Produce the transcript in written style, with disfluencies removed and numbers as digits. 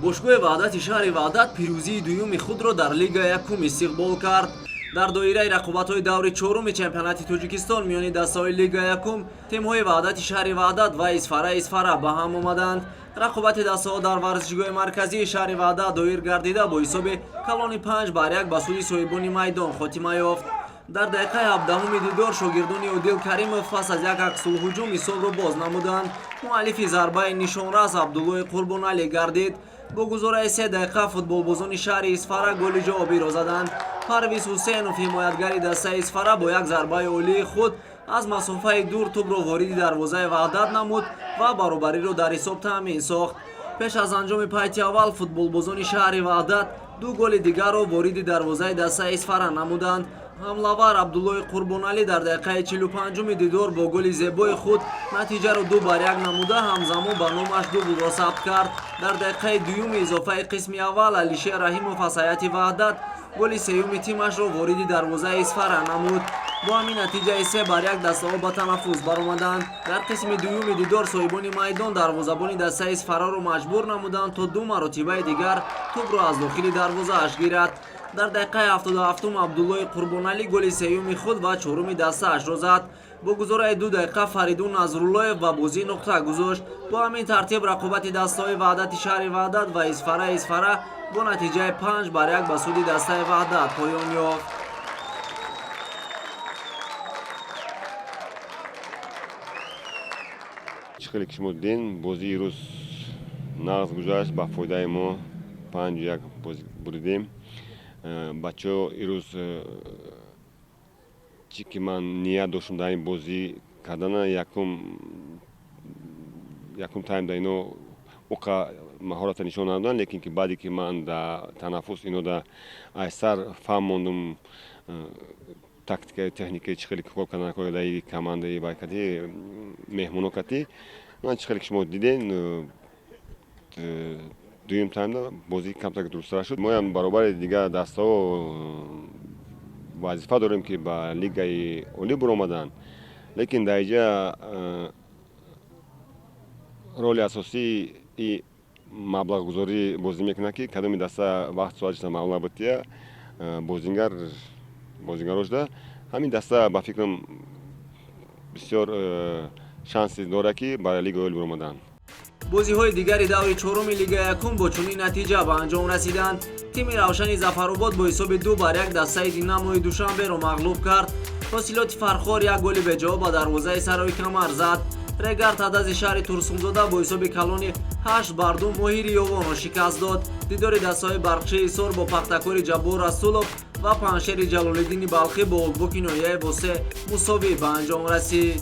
бошгоҳи Ваҳдати шаҳри Ваҳдат пирӯзии дуюми худро дар Лигаи Якум истиқбол кард. дар доираи рақобатҳои даври чоруми чемпионати Тоҷикистон миёни дастаҳои Лигаи Якум тимҳои Ваҳдати шаҳри Ваҳдат ва Исфара ба ҳам омаданд. рақобати дастаҳо дар варзишгоҳи марказии шаҳри Ваҳдат доир гардида бо ҳисоби калони 5-1 ба суди соҳибони майдон хотима ёфт. дар дақиқаи 17-уми дидор шогирдони Одил Каримов пас аз як аксулҳуҷум мисолро боз намуданд. муаллифи зарбаи нишонрас Абдуллои Қурбоналӣ гардид. бо гузораи 3 дақиқа футболбозони шаҳри Исфара голи ҷавобиро заданд. Парвиз Ҳусейнов ҳимоятгари дастаи Исфара бо як зарбаи олии худ аз масофаи дур тӯбро вориди дарвозаи Ваҳдат намуд ва баробариро дар ҳисоб таъмин сохт. пеш аз анҷоми пайти аввал футболбозони шаҳри Ваҳдат ду голи дигарро вориди дарвозаи дастаи Исфара намуданд. ҳамлавар Абдуллои Қурбоналӣ дар дақиқаи 45-уми дидор бо голи зебои худ натиҷаро 2-1 намуда ҳамзамон ба номаш дубл сабт кард. дар дақиқаи дуюми изофаи қисми аввал Алишер Раҳимов аз ҳайати Ваҳдат голи сеюми тимашро вориди дарвозаи Исфара намуд. бо ҳамин натиҷаи 3-1 дастаҳо ба танаффус баромаданд. дар қисми дуюми дидор соҳибони майдон дарвозабони дастаи Исфараро маҷбур намуданд то ду маротибаи дигар тӯбро аз дохили дарвозааш гирад. дар дақиқаи 77 Абдуллои Қурбоналӣ голи сеюми худ ва чоруми дастаашро зад. бо гузораи 2 дақиқа Фаридун Назруллоев ба бозӣ нуқта гузошт. бо ҳамин тартиб рақобати дастаҳои Ваҳдати шаҳри Ваҳдат ва Исфара бо натиҷаи 5-1 ба суди дастаи Ваҳдат поён ёфт. чӣ хеле ки шумо диден, бозии рӯз нағз гузашт, ба фоидаи мо 5-1 бозӣ бурдем. бачаҳо ирӯз чӣ ки ман ният доштам дар ин бозӣ кардана якум тайм да ино оқа маҳората нишон надоданд, лекин ки баъде ки ман дар танаффус ино да айсар фаҳм мондум тактикаи техникаи чӣ хеле кор кардан коидаи командаи байкатӣ меҳмоно катӣ. ман чӣ хеле ки шумо диден дуюм таймда бозӣ камтар дурусттар шуд. моям баробари дигар дастаҳо вазифа дорем ки ба лигаи олӣ баромаданд, лекин дар инҷа роли асосии маблағгузорӣ бозӣ мекунад ки кадоми даста вақт соатиша маблағ бития бозингаро шуда. ҳамин даста ба фикрам бисёр шансе дорад ки барои лигаи олӣ баромаданд. бозиҳои дигари даври чоруми Лигаи Якум бо чунин натиҷа ба анҷом расиданд. тими Равшани Зафаробод бо ҳисоби 2-1 дастаи Динамои Душанберо мағлуб кард. ҳосилоти Фархор як голи беҷавоб ба дарвозаи Сарои Камар зад. Регар Тадази шаҳри Турсунзода бо ҳисоби калони 8-2 Моҳири Ёвонро шикаст дод. дидори дастаҳои Барқчии Исор бо Пахтакори Ҷаббор Расулов ва Паншери Ҷалолиддини Балхӣ бо Олдбоки ноҳияи Восе мусовӣ ба анҷом расид.